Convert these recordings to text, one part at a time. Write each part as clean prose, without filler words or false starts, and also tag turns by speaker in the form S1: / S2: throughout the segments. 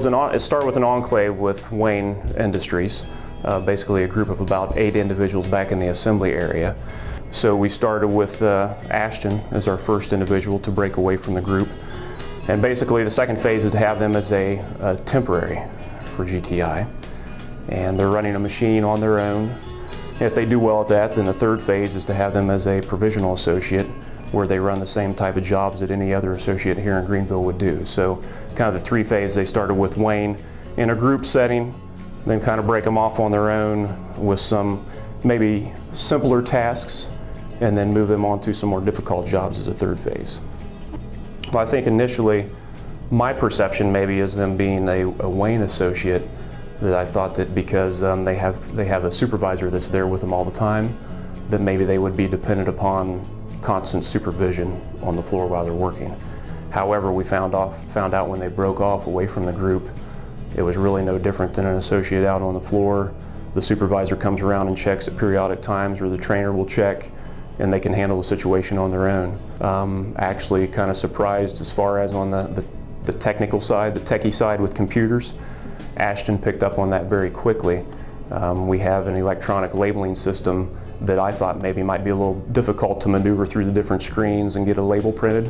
S1: It started with an enclave with Wayne Industries, basically a group of about 8 individuals back in the assembly area. So we started with Ashton as our first individual to break away from the group. And basically the second phase is to have them as a temporary for GTI. And they're running a machine on their own. If they do well at that, then the third phase is to have them as a provisional associate, where they run the same type of jobs that any other associate here in Greenville would do. So kind of the 3 phases, they started with Wayne in a group setting, then kind of break them off on their own with some maybe simpler tasks, and then move them on to some more difficult jobs as a third phase. Well, I think initially, my perception maybe is them being a Wayne associate, that I thought that because they have a supervisor that's there with them all the time, that maybe they would be dependent upon constant supervision on the floor while they're working. However, we found out when they broke off away from the group, it was really no different than an associate out on the floor. The supervisor comes around and checks at periodic times, or the trainer will check, and they can handle the situation on their own. Actually kind of surprised as far as on the technical side, the techie side with computers. Ashton picked up on that very quickly. We have an electronic labeling system that I thought maybe might be a little difficult to maneuver through the different screens and get a label printed.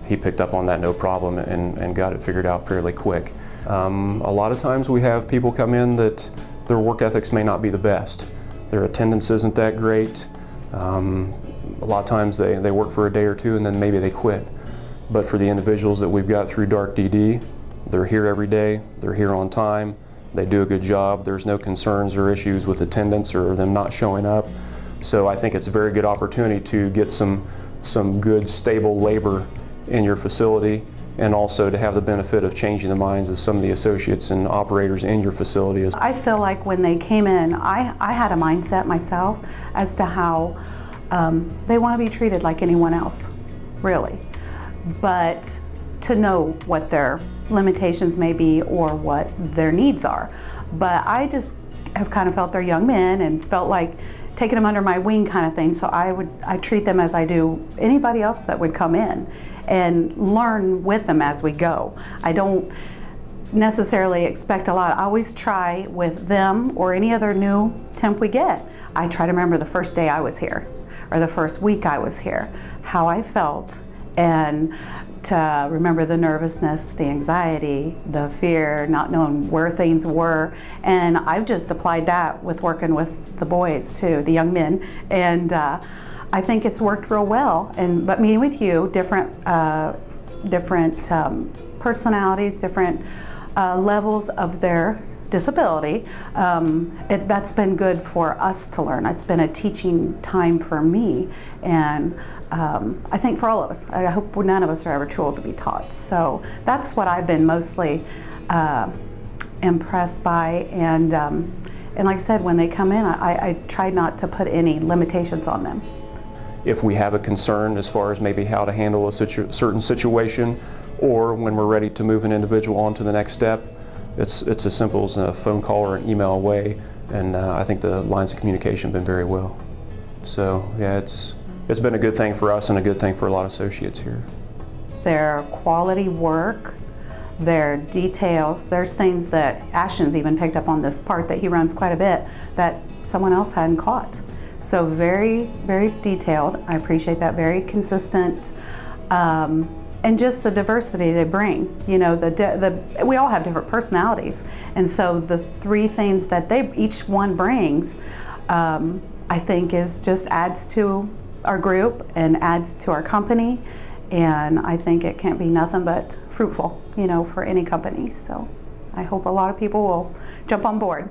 S1: He picked up on that no problem and got it figured out fairly quick. A lot of times we have people come in that their work ethics may not be the best. Their attendance isn't that great. A lot of times they work for a day or two and then maybe they quit. But for the individuals that we've got through Darke DD, they're here every day, they're here on time, they do a good job, there's no concerns or issues with attendance or them not showing up. So I think it's a very good opportunity to get some good, stable labor in your facility, and also to have the benefit of changing the minds of some of the associates and operators in your facility.
S2: I feel like when they came in, I had a mindset myself as to how they want to be treated like anyone else, really. But to know what their limitations may be or what their needs are. But I just have kind of felt they're young men and felt like taking them under my wing kind of thing. So I treat them as I do anybody else that would come in, and learn with them as we go. I don't necessarily expect a lot. I always try with them or any other new temp we get. I try to remember the first day I was here or the first week I was here, how I felt, and to remember the nervousness, the anxiety, the fear, not knowing where things were. And I've just applied that with working with the boys too, the young men. And I think it's worked real well. But meeting with you, different personalities, different levels of their disability, that's been good for us to learn. It's been a teaching time for me, and I think for all of us. I hope none of us are ever too old to be taught. So that's what I've been mostly impressed by, and like I said, when they come in, I try not to put any limitations on them.
S1: If we have a concern as far as maybe how to handle a certain situation, or when we're ready to move an individual on to the next step, it's as simple as a phone call or an email away, and I think the lines of communication have been very well. So yeah, it's been a good thing for us and a good thing for a lot of associates here.
S2: Their quality work, their details, there's things that Ashton's even picked up on this part that he runs quite a bit that someone else hadn't caught. So very, very detailed. I appreciate that. Very consistent. And just the diversity they bring. You know, we all have different personalities, and so the 3 things that each one brings, I think just adds to our group and adds to our company, and I think it can't be nothing but fruitful, you know, for any company. So I hope a lot of people will jump on board.